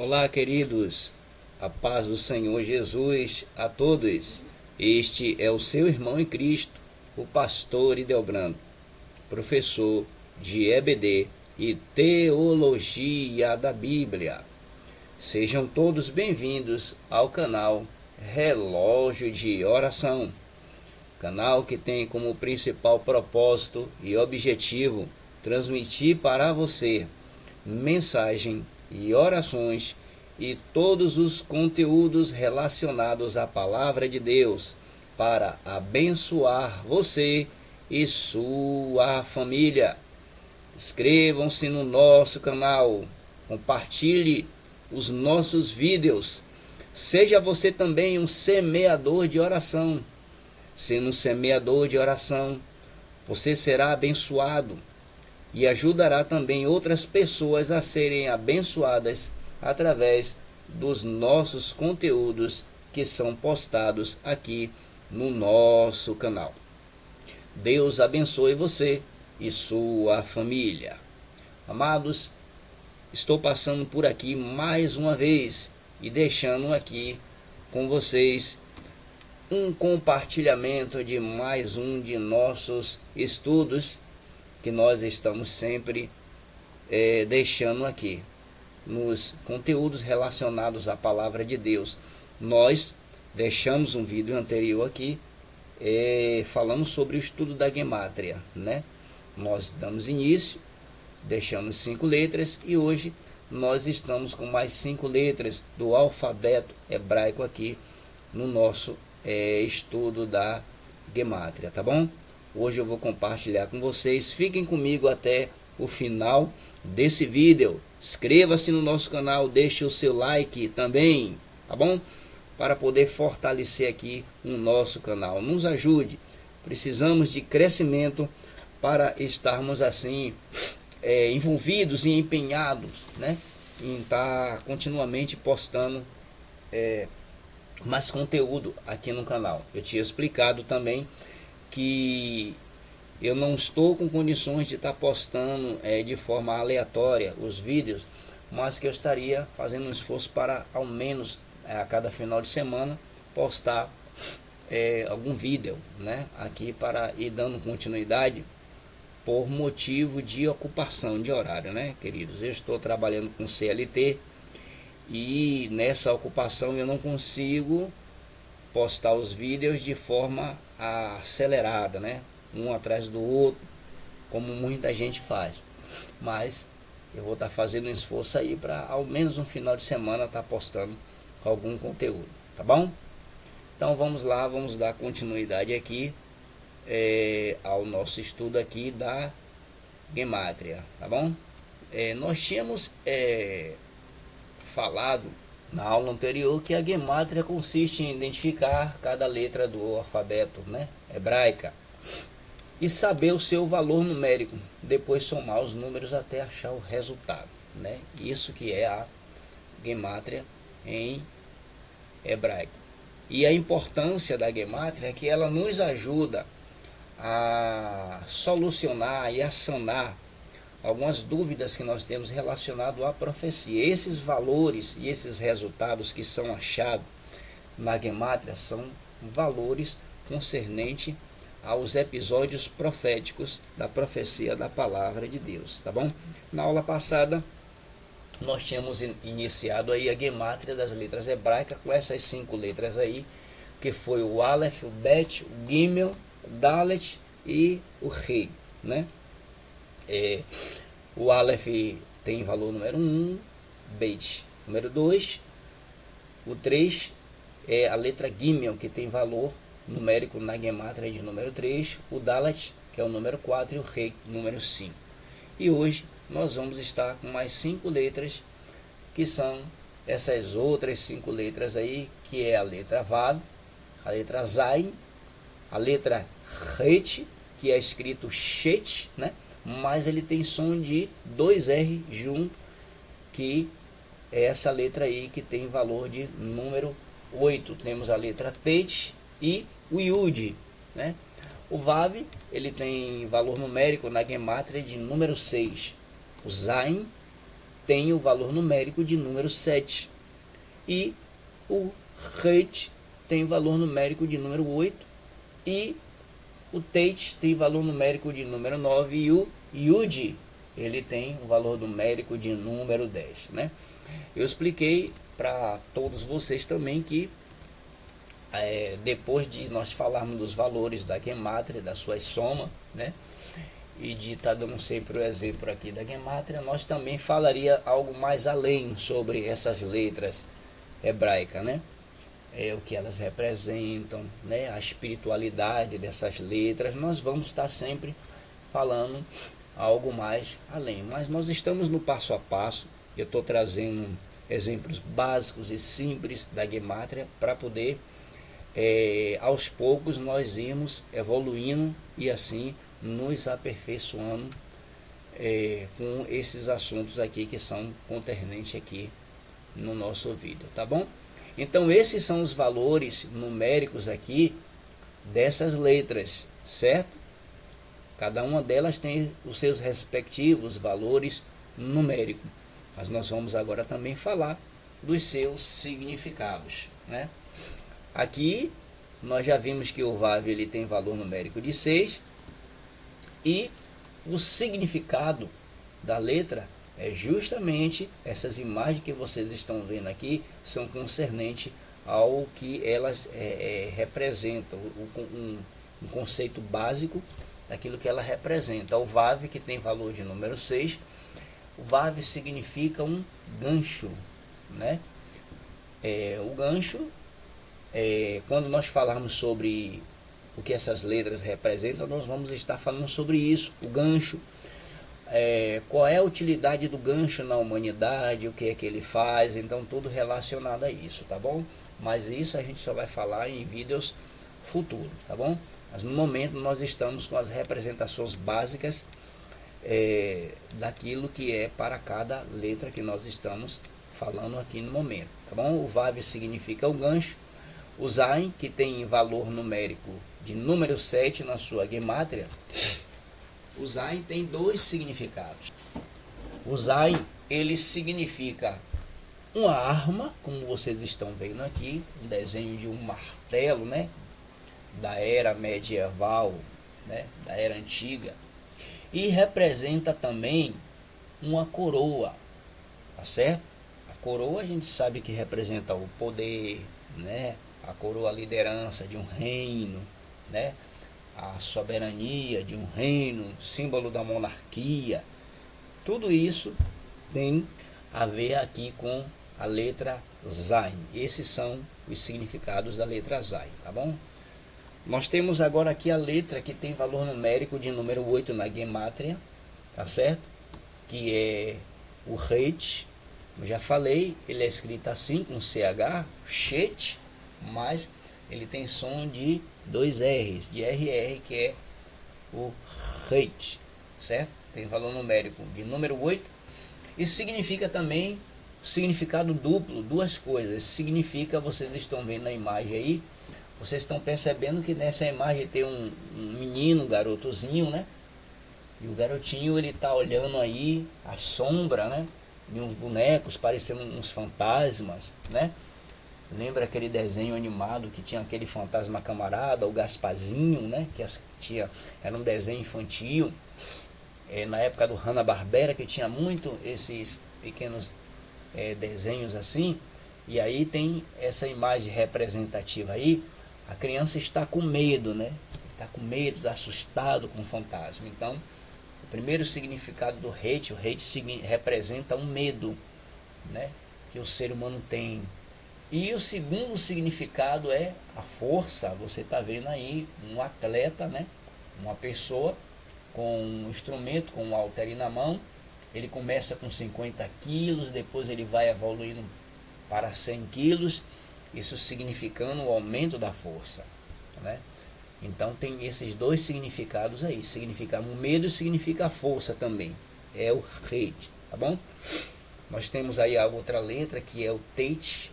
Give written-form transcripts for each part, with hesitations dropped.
Olá, queridos, a paz do Senhor Jesus a todos. Este é o seu irmão em Cristo, o pastor Idelbrando, professor de EBD e Teologia da Bíblia. Sejam todos bem-vindos ao canal Relógio de Oração, canal que tem como principal propósito e objetivo transmitir para você mensagem e orações e todos os conteúdos relacionados à palavra de Deus para abençoar você e sua família. Inscrevam-se no nosso canal, compartilhe os nossos vídeos. Seja você também um semeador de oração. Sendo um semeador de oração, você será abençoado e ajudará também outras pessoas a serem abençoadas através dos nossos conteúdos que são postados aqui no nosso canal. Deus abençoe você e sua família. Amados, estou passando por aqui mais uma vez e deixando aqui com vocês um compartilhamento de mais um de nossos estudos que nós estamos sempre deixando aqui nos conteúdos relacionados à palavra de Deus. Nós deixamos um vídeo anterior aqui falando sobre o estudo da gemátria, né? Nós damos início, deixamos 5 letras e hoje nós estamos com mais 5 letras do alfabeto hebraico aqui no nosso estudo da gemátria, tá bom? Hoje eu vou compartilhar com vocês. Fiquem comigo até o final desse vídeo. Inscreva-se no nosso canal, deixe o seu like também, tá bom? Para poder fortalecer aqui o nosso canal. Nos ajude. Precisamos de crescimento para estarmos assim envolvidos e empenhados, né? Em estar continuamente postando mais conteúdo aqui no canal. Eu tinha explicado também que eu não estou com condições de estar postando de forma aleatória os vídeos, mas que eu estaria fazendo um esforço para ao menos a cada final de semana postar algum vídeo, né, aqui para ir dando continuidade por motivo de ocupação de horário, né, queridos? Eu estou trabalhando com CLT e nessa ocupação eu não consigo postar os vídeos de forma acelerada, né? Um atrás do outro, como muita gente faz. Mas eu vou estar fazendo um esforço aí para ao menos um final de semana estar postando algum conteúdo, tá bom? Então vamos lá, vamos dar continuidade aqui ao nosso estudo aqui da gemátria, tá bom? Nós tínhamos falado na aula anterior que a gemátria consiste em identificar cada letra do alfabeto, né, hebraica e saber o seu valor numérico, depois somar os números até achar o resultado, né? Isso que é a gemátria em hebraico. E a importância da gemátria é que ela nos ajuda a solucionar e a sanar algumas dúvidas que nós temos relacionado à profecia. Esses valores e esses resultados que são achados na gemátria são valores concernentes aos episódios proféticos da profecia da palavra de Deus, tá bom? Na aula passada nós tínhamos iniciado aí a gemátria das letras hebraicas com essas 5 letras aí, que foi o Aleph, o Bet, o Gimel, o Dalet e o Rei, né? O Aleph tem valor número 1, Bet número 2, o 3 é a letra Gimel, que tem valor numérico na gemátria de número 3, o Dalet, que é o número 4, e o Rei, número 5. E hoje nós vamos estar com mais 5 letras, que são essas outras 5 letras aí, que é a letra Vav, a letra Zain, a letra Het, que é escrito Shet, né? Mas ele tem som de 2R junto, que é essa letra aí que tem valor de número 8. Temos a letra Tet e o Yud, né? O Vav, ele tem valor numérico na gemátria de número 6. O Zain tem o valor numérico de número 7. E o Heit tem valor numérico de número 8. E o Teit tem valor numérico de número 9. E o Yud, ele tem um valor numérico de número 10, né? Eu expliquei para todos vocês também que depois de nós falarmos dos valores da Gemátria, da sua soma, né? E de estar dando sempre o exemplo aqui da Gemátria, nós também falaria algo mais além sobre essas letras hebraicas, né? O que elas representam, né? A espiritualidade dessas letras. Nós vamos estar sempre falando algo mais além, mas nós estamos no passo a passo. Eu estou trazendo exemplos básicos e simples da Gemátria para poder aos poucos nós irmos evoluindo e assim nos aperfeiçoando com esses assuntos aqui que são concernentes aqui no nosso vídeo, tá bom? Então esses são os valores numéricos aqui dessas letras, certo? Cada uma delas tem os seus respectivos valores numéricos, mas nós vamos agora também falar dos seus significados, né? Aqui nós já vimos que o Vav ele tem valor numérico de 6 e o significado da letra é justamente essas imagens que vocês estão vendo aqui, são concernentes ao que elas representam, um conceito básico daquilo que ela representa. O Vav, que tem valor de número 6, o Vav significa um gancho, né? O gancho, quando nós falarmos sobre o que essas letras representam, nós vamos estar falando sobre isso, o gancho. Qual é a utilidade do gancho na humanidade, o que é que ele faz, então tudo relacionado a isso, tá bom? Mas isso a gente só vai falar em vídeos futuros, tá bom? Mas no momento nós estamos com as representações básicas daquilo que é para cada letra que nós estamos falando aqui no momento, tá bom? O Vav significa o gancho, o Zain, que tem valor numérico de número 7 na sua Gemátria. O Zain tem dois significados. O Zain, ele significa uma arma, como vocês estão vendo aqui, um desenho de um martelo, né? Da era medieval, né? Da era antiga. E representa também uma coroa, tá certo? A coroa a gente sabe que representa o poder, né? A coroa, a liderança de um reino, né? A soberania de um reino, símbolo da monarquia. Tudo isso tem a ver aqui com a letra Zain. Esses são os significados da letra Zain, tá bom? Nós temos agora aqui a letra que tem valor numérico de número 8 na Gemátria, tá certo? Que é o Heit. Eu já falei, ele é escrito assim com CH, Chet, mas ele tem som de 2 R's, de RR, que é o Heit, certo? Tem valor numérico de número 8 e significa também significado duplo, duas coisas. Esse significa, vocês estão vendo na imagem aí, vocês estão percebendo que nessa imagem tem um menino, um garotozinho, né? E o garotinho, ele tá olhando aí a sombra, né? De uns bonecos parecendo uns fantasmas, né? Lembra aquele desenho animado que tinha aquele fantasma camarada, o Gasparzinho, né? Era um desenho infantil. Na época do Hanna-Barbera, que tinha muito esses pequenos desenhos assim. E aí tem essa imagem representativa aí. A criança está com medo, né? Está com medo, está assustado com o fantasma. Então, o primeiro significado do Heit, o Heit representa um medo, né? Que o ser humano tem. E o segundo significado é a força. Você está vendo aí um atleta, né? Uma pessoa com um instrumento, com um halter na mão. Ele começa com 50 quilos, depois ele vai evoluindo para 100 quilos. Isso significando o aumento da força, né? Então tem esses dois significados aí. Significa o medo e significa a força também. É o Heit, tá bom? Nós temos aí a outra letra que é o Teit.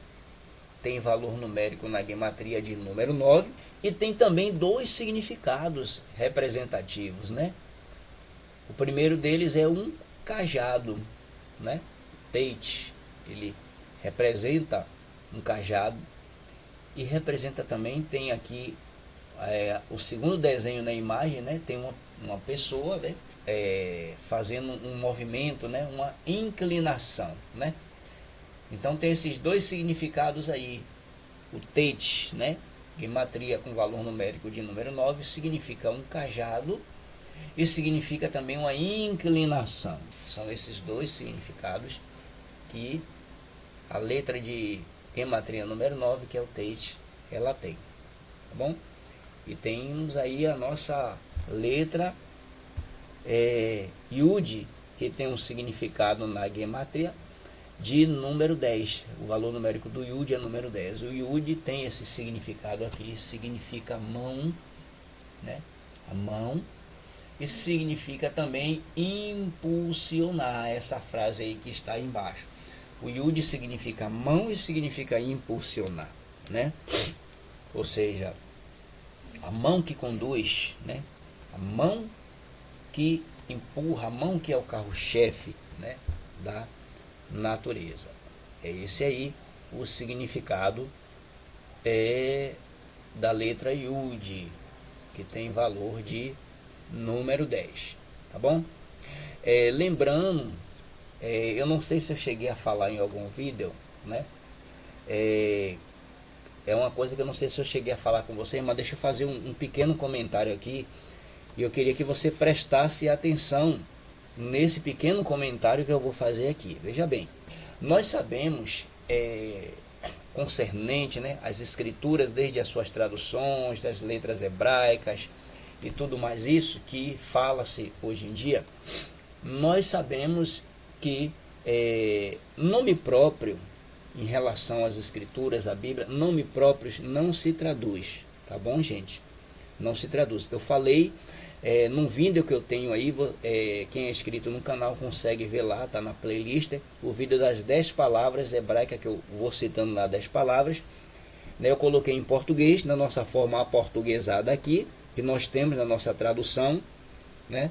Tem valor numérico na Gematria de número 9. E tem também dois significados representativos, né? O primeiro deles é um cajado, né? Teit, ele representa um cajado e representa também, tem aqui o segundo desenho na imagem, né, tem uma pessoa, né, fazendo um movimento, né, uma inclinação, né. Então tem esses dois significados aí. O Teit, né, gematria com valor numérico de número 9, significa um cajado e significa também uma inclinação. São esses dois significados que a letra de gematria número 9, que é o Teit, ela tem, tá bom? E temos aí a nossa letra Yud, que tem um significado na gematria de número 10. O valor numérico do Yud é número 10. O Yud tem esse significado aqui, significa mão, né? A mão. E significa também impulsionar, essa frase aí que está embaixo. O Yud significa mão e significa impulsionar, né? Ou seja, a mão que conduz, né? A mão que empurra, a mão que é o carro-chefe, né, da natureza. É esse aí o significado da letra Yud, que tem valor de número 10, tá bom? Lembrando, eu não sei se eu cheguei a falar em algum vídeo, né? É uma coisa que eu não sei se eu cheguei a falar com vocês, mas deixa eu fazer um pequeno comentário aqui. E eu queria que você prestasse atenção nesse pequeno comentário que eu vou fazer aqui. Veja bem, nós sabemos, concernente, né, as escrituras, desde as suas traduções, das letras hebraicas e tudo mais isso que fala-se hoje em dia, nós sabemos que nome próprio, em relação às escrituras, à Bíblia, nome próprios não se traduz, tá bom, gente? Não se traduz. Eu falei num vídeo que eu tenho aí, quem é inscrito no canal consegue ver lá, tá na playlist, o vídeo das 10 palavras hebraicas, que eu vou citando lá 10 palavras, né? Eu coloquei em português, na nossa forma aportuguesada aqui, que nós temos na nossa tradução, né?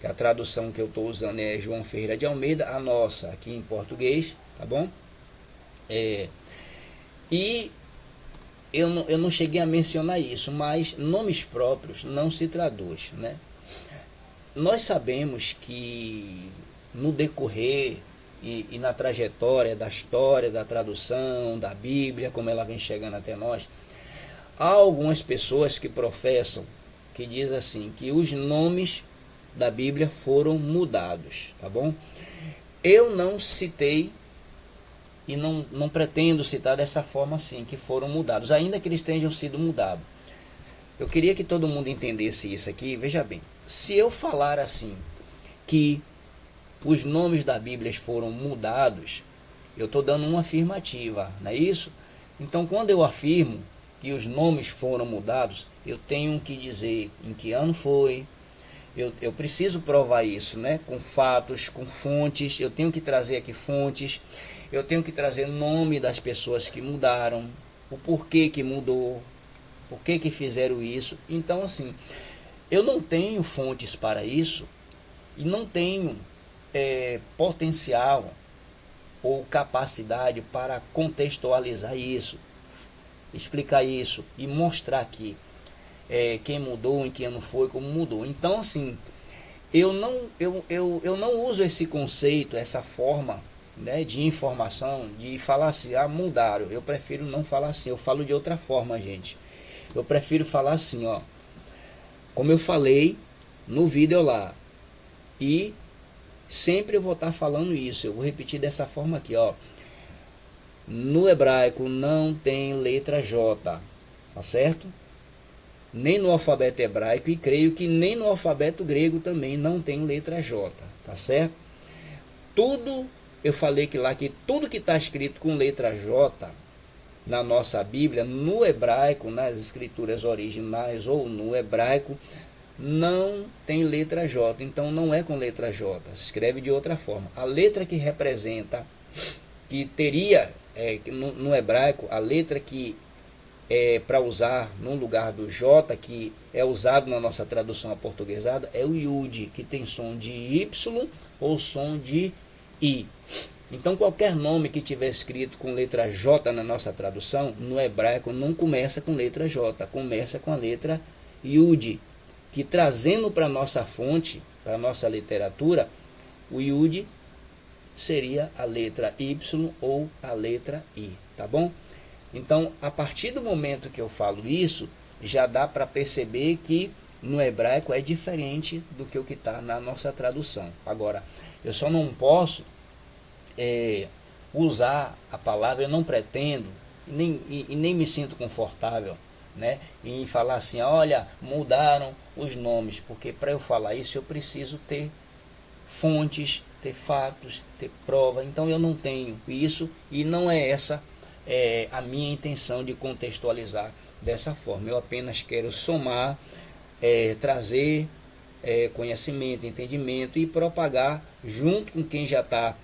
Que a tradução que eu estou usando é João Ferreira de Almeida, a nossa aqui em português, tá bom? E eu não cheguei a mencionar isso, mas nomes próprios não se traduz, né? Nós sabemos que no decorrer e na trajetória da história, da tradução, da Bíblia, como ela vem chegando até nós, há algumas pessoas que professam, que dizem assim, que os nomes da Bíblia foram mudados, tá bom? Eu não citei e não pretendo citar dessa forma assim, que foram mudados, ainda que eles tenham sido mudados. Eu queria que todo mundo entendesse isso aqui. Veja bem, se eu falar assim, que os nomes da Bíblia foram mudados, eu estou dando uma afirmativa, não é isso? Então, quando eu afirmo que os nomes foram mudados, eu tenho que dizer em que ano foi, eu preciso provar isso, né? Com fatos, com fontes, eu tenho que trazer aqui fontes, eu tenho que trazer nome das pessoas que mudaram, o porquê que mudou, por que fizeram isso. Então, assim, eu não tenho fontes para isso e não tenho potencial ou capacidade para contextualizar isso, explicar isso e mostrar aqui quem mudou, em que ano foi, como mudou. Então, assim, eu não uso esse conceito, essa forma, né, de informação, de falar assim, mudaram. Eu prefiro não falar assim, eu falo de outra forma, gente. Eu prefiro falar assim, ó, como eu falei no vídeo lá, e sempre eu vou estar falando isso. Eu vou repetir dessa forma aqui, ó. No hebraico não tem letra J, tá certo? Nem no alfabeto hebraico, e creio que nem no alfabeto grego também não tem letra J, tá certo? Tudo, eu falei que lá, que tudo que está escrito com letra J na nossa Bíblia, no hebraico, nas escrituras originais ou no hebraico, não tem letra J. Então não é com letra J, se escreve de outra forma. A letra que representa, que teria no hebraico, a letra que para usar no lugar do J, que é usado na nossa tradução aportuguesada, é o Yud, que tem som de Y ou som de I. Então qualquer nome que tiver escrito com letra J na nossa tradução, no hebraico não começa com letra J, começa com a letra Yud, que trazendo para a nossa fonte, para a nossa literatura, o Yud seria a letra Y ou a letra I, tá bom? Então, a partir do momento que eu falo isso, já dá para perceber que no hebraico é diferente do que o que está na nossa tradução. Agora, eu só não posso usar a palavra, eu não pretendo, e nem me sinto confortável, né, em falar assim, olha, mudaram os nomes, porque para eu falar isso eu preciso ter fontes, ter fatos, ter prova. Então eu não tenho isso e não é essa a minha intenção de contextualizar dessa forma. Eu apenas quero somar, trazer conhecimento, entendimento e propagar junto com quem já está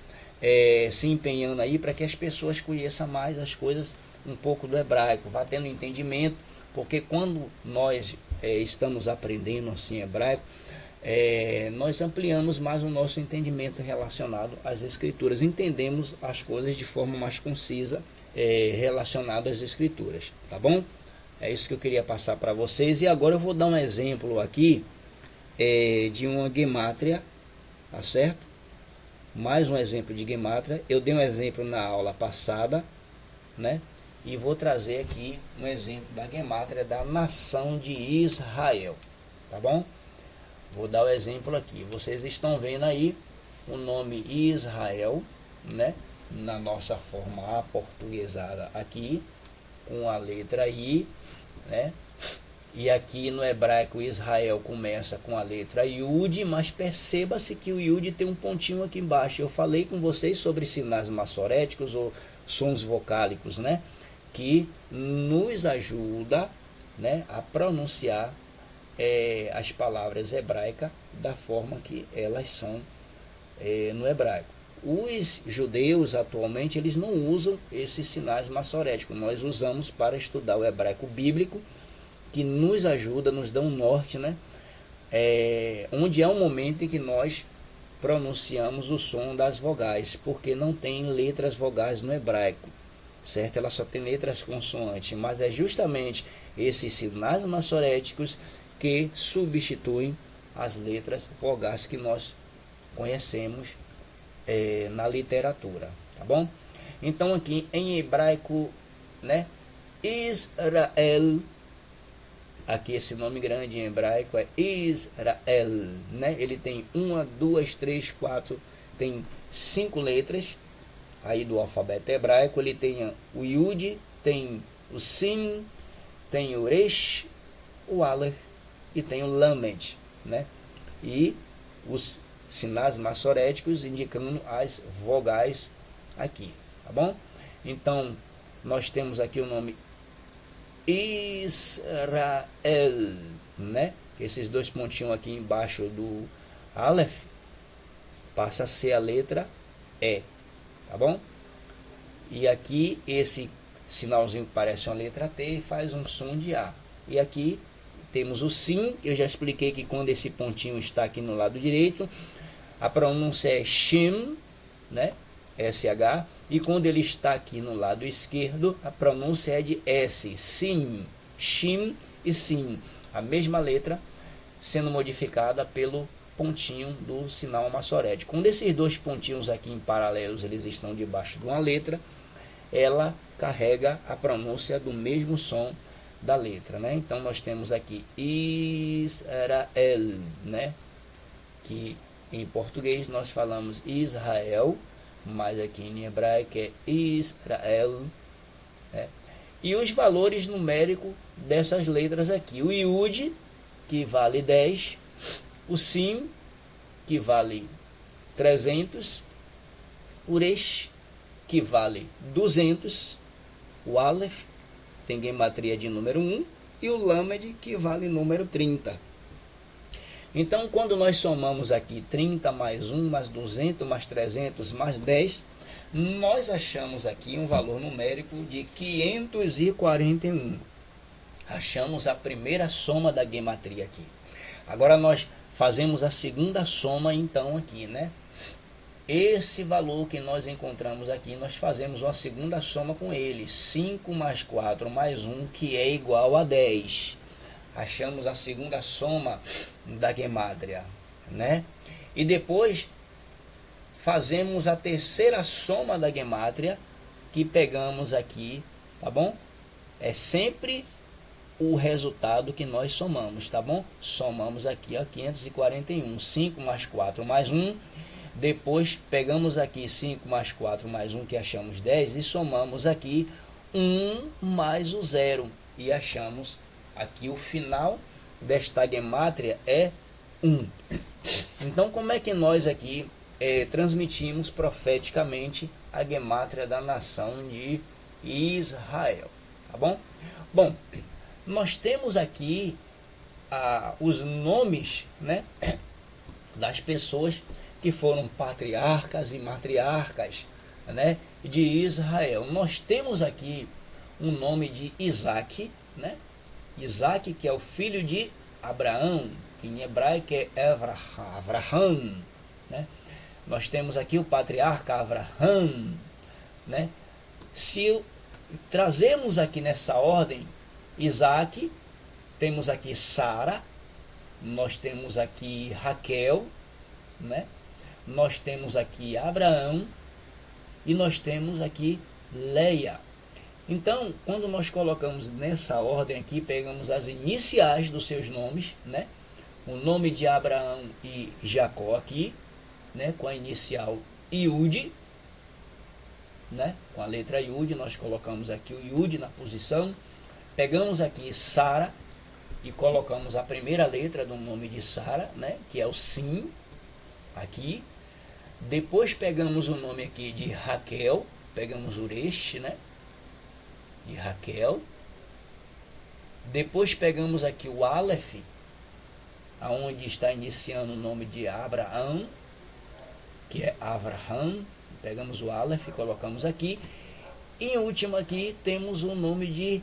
se empenhando aí, para que as pessoas conheçam mais as coisas, um pouco do hebraico, vá tendo entendimento, porque quando nós estamos aprendendo assim hebraico, nós ampliamos mais o nosso entendimento relacionado às escrituras, entendemos as coisas de forma mais concisa relacionado às escrituras, tá bom? É isso que eu queria passar para vocês. E agora eu vou dar um exemplo aqui de uma gemátria, tá certo? Mais um exemplo de gemátria. Eu dei um exemplo na aula passada, né? E vou trazer aqui um exemplo da gemátria da nação de Israel, tá bom? Vou dar o exemplo aqui. Vocês estão vendo aí o nome Israel, né? Na nossa forma aportuguesada aqui, com a letra I, né? E aqui no hebraico Israel começa com a letra Yud, mas perceba-se que o Yud tem um pontinho aqui embaixo. Eu falei com vocês sobre sinais massoréticos ou sons vocálicos, né? Que nos ajuda, né, a pronunciar as palavras hebraicas da forma que elas são no hebraico. Os judeus atualmente eles não usam esses sinais massoréticos. Nós usamos para estudar o hebraico bíblico, que nos ajuda, nos dá um norte, né? Onde é um momento em que nós pronunciamos o som das vogais, porque não tem letras vogais no hebraico, certo? Ela só tem letras consoantes, mas é justamente esses sinais massoréticos que substituem as letras vogais que nós conhecemos na literatura, tá bom? Então aqui em hebraico, né, Israel, aqui esse nome grande em hebraico é Israel, né? Ele tem 1, 2, 3, 4, tem 5 letras aí do alfabeto hebraico. Ele tem o Yud, tem o Sin, tem o Resh, o Aleph e tem o Lamed, né? E os sinais massoréticos indicando as vogais aqui, tá bom? Então nós temos aqui o nome Israel, né? Esses dois pontinhos aqui embaixo do Aleph passa a ser a letra E, tá bom? E aqui esse sinalzinho que parece uma letra T faz um som de A. E aqui temos o Sim. Eu já expliquei que quando esse pontinho está aqui no lado direito, a pronúncia é Shin, né? SH. E quando ele está aqui no lado esquerdo, a pronúncia é de S. Sim, Shin e Sim. A mesma letra sendo modificada pelo pontinho do sinal massorético. Quando esses dois pontinhos aqui em paralelos eles estão debaixo de uma letra, ela carrega a pronúncia do mesmo som da letra, né? Então nós temos aqui Israel, né? Que em português nós falamos Israel, mas aqui em hebraico é Israel, né? E os valores numéricos dessas letras aqui: o Yud, que vale 10, o Sim, que vale 300, o Resh, que vale 200, o Aleph tem gematria de número 1 e o Lamed, que vale número 30. Então, quando nós somamos aqui 30 mais 1, mais 200, mais 300, mais 10, nós achamos aqui um valor numérico de 541. Achamos a primeira soma da gematria aqui. Agora nós fazemos a segunda soma, então, aqui, né? esse valor que nós encontramos aqui, nós fazemos uma segunda soma com ele. 5 mais 4 mais 1, que é igual a 10. Achamos a segunda soma da gemátria, né? E depois fazemos a terceira soma da gemátria, que pegamos aqui, tá bom? É sempre o resultado que nós somamos, tá bom? Somamos aqui, ó, 541. 5 mais 4 mais 1. Depois pegamos aqui 5 mais 4 mais 1, que achamos 10, e somamos aqui 1 mais o 0. E achamos aqui o final desta gemátria é 1. Então, como é que nós aqui transmitimos profeticamente a gemátria da nação de Israel? Tá bom? Bom, nós temos aqui os nomes, né, das pessoas que foram patriarcas e matriarcas, né, de Israel. Nós temos aqui um nome de Isaac, né? Isaac, que é o filho de Abraão, em hebraico é Avraham, né? Nós temos aqui o patriarca Avraham, né? Se trazemos aqui nessa ordem Isaac, temos aqui Sara, nós temos aqui Raquel, né? Nós temos aqui Abraão e nós temos aqui Leia. Então, quando nós colocamos nessa ordem aqui, pegamos as iniciais dos seus nomes, né? O nome de Abraão e Jacó aqui, né? Com a inicial Iude, né? Com a letra Iude, nós colocamos aqui o Iude na posição. Pegamos aqui Sara e colocamos a primeira letra do nome de Sara, né? Que é o Sim, aqui. Depois pegamos o nome aqui de Raquel, pegamos Ureste, né? De Raquel. Depois pegamos aqui o Aleph, aonde está iniciando o nome de Abraão, que é Avraham. Pegamos o Aleph e colocamos aqui. E em último aqui temos o nome de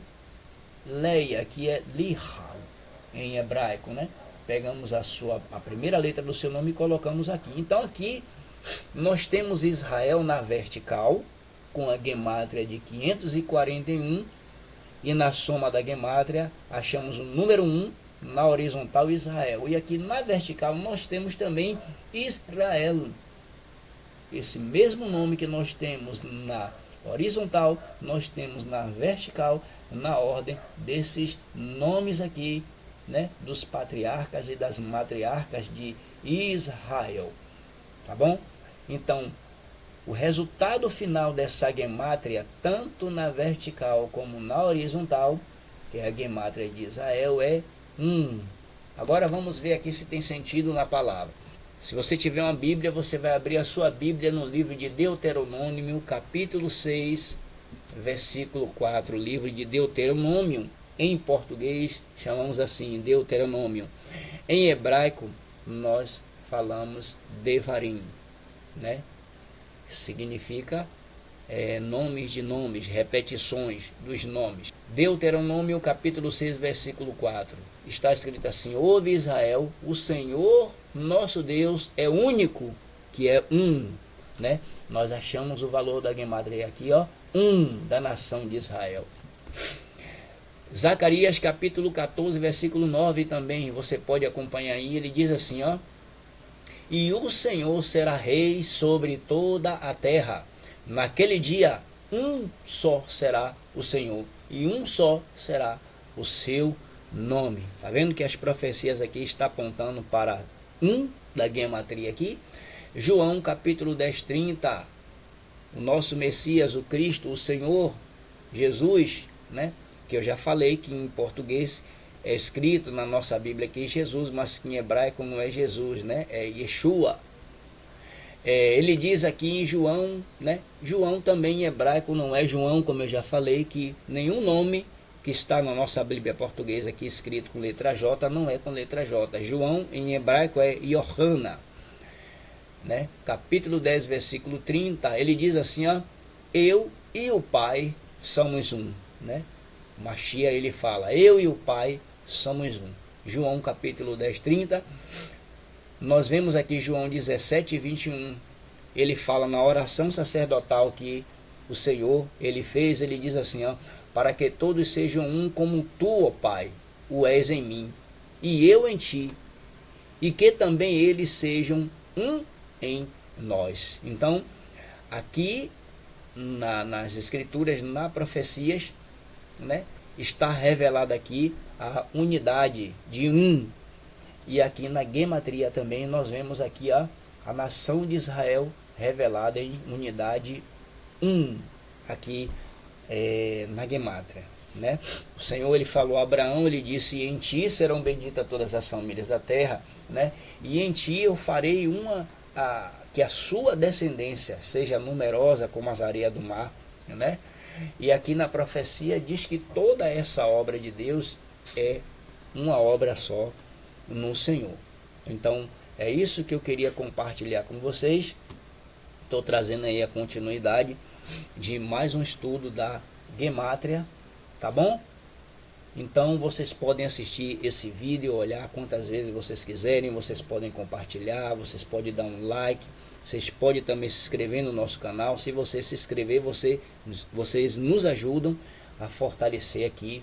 Leia, que é Lihal, em hebraico, né? Pegamos a primeira letra do seu nome e colocamos aqui. Então aqui nós temos Israel na vertical, com a gemátria de 541, e na soma da gemátria achamos o número 1, na horizontal Israel. E aqui na vertical nós temos também Israel. Esse mesmo nome que nós temos na horizontal, nós temos na vertical, na ordem desses nomes aqui, né, dos patriarcas e das matriarcas de Israel. Tá bom? Então, o resultado final dessa gemátria, tanto na vertical como na horizontal, que é a gemátria de Israel, é 1. Agora vamos ver aqui se tem sentido na palavra. Se você tiver uma Bíblia, você vai abrir a sua Bíblia no livro de Deuteronômio, capítulo 6, versículo 4. Livro de Deuteronômio, em português chamamos assim, Deuteronômio. Em hebraico, nós falamos Devarim, né? Significa nomes de nomes, repetições dos nomes. Deuteronômio capítulo 6, versículo 4. Está escrito assim: ouve Israel, o Senhor nosso Deus é único, que é um, né? Nós achamos o valor da gemátria aqui, ó, da nação de Israel. Zacarias capítulo 14, versículo 9 também, você pode acompanhar aí, ele diz assim, ó: e o Senhor será rei sobre toda a terra. Naquele dia, um só será o Senhor, e um só será o seu nome. Está vendo que as profecias aqui estão apontando para da gematria aqui? João capítulo 10, 30. O nosso Messias, o Cristo, o Senhor, Jesus, né? Que eu já falei que em português é escrito na nossa Bíblia aqui Jesus, mas que em hebraico não é Jesus, né? É Yeshua. Ele diz aqui em João, né? João também em hebraico não é João, como eu já falei, que nenhum nome que está na nossa Bíblia portuguesa aqui escrito com letra J não é com letra J. João em hebraico é Yohana, né? Capítulo 10, versículo 30, ele diz assim, ó: eu e o Pai somos um, né? Machia, ele fala, eu e o Pai somos um. João capítulo 10, 30. Nós vemos aqui João 17, 21. ele fala na oração sacerdotal que o Senhor, ele fez, ele diz assim, ó, para que todos sejam um como tu, ó Pai, o és em mim, e eu em ti, e que também eles sejam um em nós. Então, aqui nas escrituras, nas profecias, né, está revelada aqui a unidade de um. E aqui na gematria também nós vemos aqui a nação de Israel revelada em unidade um, aqui na gematria, né? O Senhor, ele falou a Abraão, ele disse, em ti serão benditas todas as famílias da terra, né? E em ti eu farei que a sua descendência seja numerosa como as areias do mar, né? E aqui na profecia diz que toda essa obra de Deus é uma obra só no Senhor. Então, é isso que eu queria compartilhar com vocês. Estou trazendo aí a continuidade de mais um estudo da gematria, tá bom? Então, vocês podem assistir esse vídeo, olhar quantas vezes vocês quiserem, vocês podem compartilhar, vocês podem dar um like, vocês podem também se inscrever no nosso canal. Se você se inscrever, vocês nos ajudam a fortalecer aqui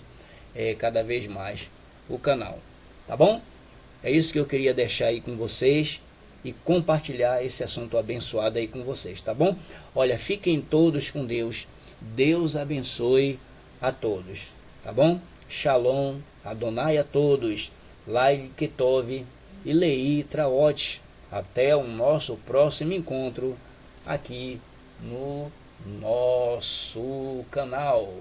cada vez mais o canal, tá bom? É isso que eu queria deixar aí com vocês e compartilhar esse assunto abençoado aí com vocês, tá bom? Olha, fiquem todos com Deus. Deus abençoe a todos, tá bom? Shalom, Adonai a todos. Lai Ketov e Lei Traot. Até o nosso próximo encontro aqui no nosso canal.